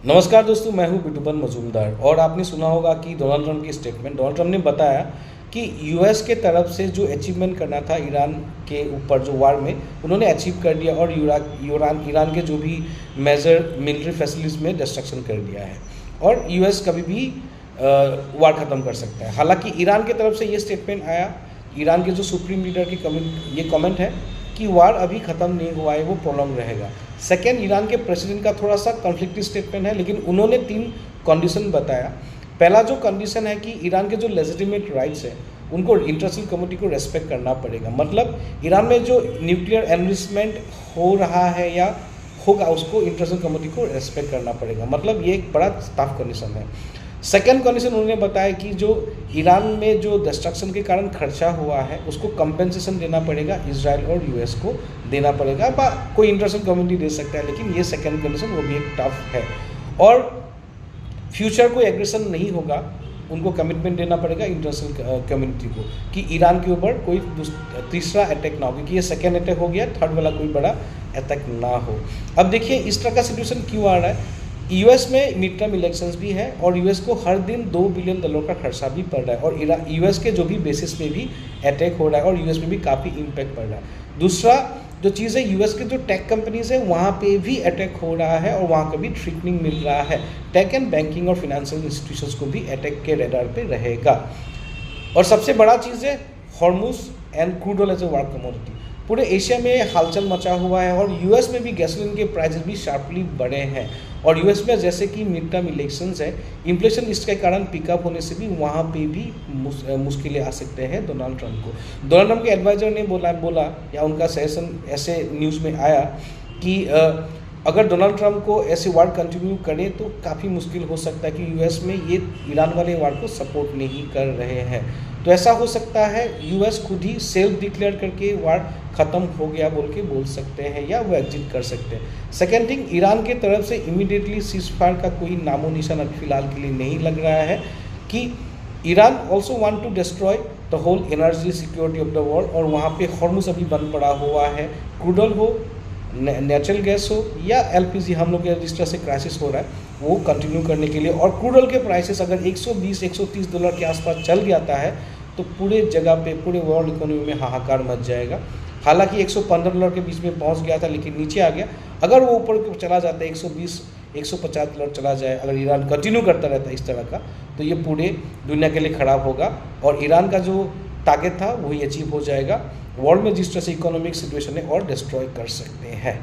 नमस्कार दोस्तों, मैं हूं बिटुपन मजूमदार और आपने सुना होगा कि डोनाल्ड ट्रंप की स्टेटमेंट। डोनाल्ड ट्रंप ने बताया कि यूएस के तरफ से जो अचीवमेंट करना था ईरान के ऊपर जो वार में, उन्होंने अचीव कर दिया और ईरान के जो भी मेजर मिलिट्री फैसिलिटीज में डिस्ट्रक्शन कर दिया है और यूएस कभी भी वार ख़त्म कर सकता है। हालांकि ईरान की तरफ से ये स्टेटमेंट आया, ईरान के जो सुप्रीम लीडर की ये कमेंट है कि वार अभी ख़त्म नहीं हुआ है, वो प्रोलॉन्ग रहेगा। सेकेंड, ईरान के प्रेसिडेंट का थोड़ा सा कॉन्फ्लिक्टिव स्टेटमेंट है, लेकिन उन्होंने 3 कंडीशन बताया। पहला जो कंडीशन है कि ईरान के जो लेजिटिमेट राइट्स हैं उनको इंटरनेशनल कम्युनिटी को रेस्पेक्ट करना पड़ेगा। मतलब ईरान में जो न्यूक्लियर एनरिचमेंट हो रहा है या होगा, उसको इंटरनेशनल कम्युनिटी को रेस्पेक्ट करना पड़ेगा। मतलब ये एक बड़ा टफ कंडीशन है। सेकेंड कंडीशन उन्होंने बताया कि जो ईरान में जो डिस्ट्रक्शन के कारण खर्चा हुआ है उसको कंपेंसेशन देना पड़ेगा, इजराइल और यूएस को देना पड़ेगा। कोई इंटरनेशनल कम्युनिटी दे सकता है, लेकिन ये सेकेंड कंडीशन वो भी एक टफ है। और फ्यूचर कोई एग्रेशन नहीं होगा, उनको कमिटमेंट देना पड़ेगा इंटरनेशनल कम्युनिटी को कि ईरान के ऊपर कोई तीसरा अटैक ना हो, क्योंकि ये सेकेंड अटैक हो गया, थर्ड वाला कोई बड़ा अटैक ना हो। अब देखिए इस तरह का सिचुएशन क्यों आ रहा है। यूएस में मिड टर्म इलेक्शंस भी है और यूएस को हर दिन $2 बिलियन का खर्चा भी पड़ रहा है और यूएस के जो भी बेसिस पे भी अटैक हो रहा है और यूएस में भी काफ़ी इम्पैक्ट पड़ रहा है। दूसरा जो चीज़ है, यूएस के जो टेक कंपनीज है वहाँ पे भी अटैक हो रहा है और वहाँ का भी थ्रेटनिंग मिल रहा है। टेक एंड बैंकिंग और फाइनेंशियल इंस्टीट्यूशंस को भी अटैक के रडार पे रहेगा। और सबसे बड़ा चीज़ है Hormuz and crude oil as a war commodity. पूरे एशिया में हलचल मचा हुआ है और यूएस में भी गैसोलीन के प्राइसेस भी शार्पली बढ़े हैं और यूएस में जैसे कि मिड टर्म इलेक्शंस है, इन्फ्लेशन इसके कारण पिकअप होने से भी वहाँ पे भी मुश्किलें आ सकते हैं डोनाल्ड ट्रंप को। डोनाल्ड ट्रंप के एडवाइजर ने बोला या उनका सेशन ऐसे न्यूज़ में आया कि अगर डोनाल्ड ट्रंप को ऐसे वार कंटिन्यू करें तो काफ़ी मुश्किल हो सकता है कि यूएस में ये ईरान वाले वार को सपोर्ट नहीं कर रहे हैं। तो ऐसा हो सकता है यूएस खुद ही सेल्फ डिक्लेयर करके वार ख़त्म हो गया बोल सकते हैं या वो एग्जिट कर सकते हैं। सेकेंड थिंग, ईरान की तरफ से इमीडिएटली सीज फायर का कोई नामो निशान अभी फिलहाल के लिए नहीं लग रहा है कि Iran also want to destroy the whole energy security of the world और वहाँ पे हॉर्मुज अभी बंद पड़ा हुआ है। क्रूड ऑयल हो, नेचुरल गैस हो या एलपीजी, हम लोग के जिस तरह से क्राइसिस हो रहा है वो कंटिन्यू करने के लिए। और क्रूड ऑयल के प्राइसेस अगर $120-130 के आसपास चल जाता है तो पूरे जगह पे, पूरे वर्ल्ड इकोनॉमी में हाहाकार मच जाएगा। हालांकि $115 के बीच में पहुंच गया था लेकिन नीचे आ गया। अगर वो ऊपर चला जाता है $120-150 चला जाए, अगर ईरान कंटिन्यू करता रहता है इस तरह का, तो ये पूरे दुनिया के लिए ख़राब होगा और ईरान का जो टारगेट था वही अचीव हो जाएगा। वर्ल्ड में जिस तरह से इकोनॉमिक सिचुएशन है और डिस्ट्रॉय कर सकते हैं।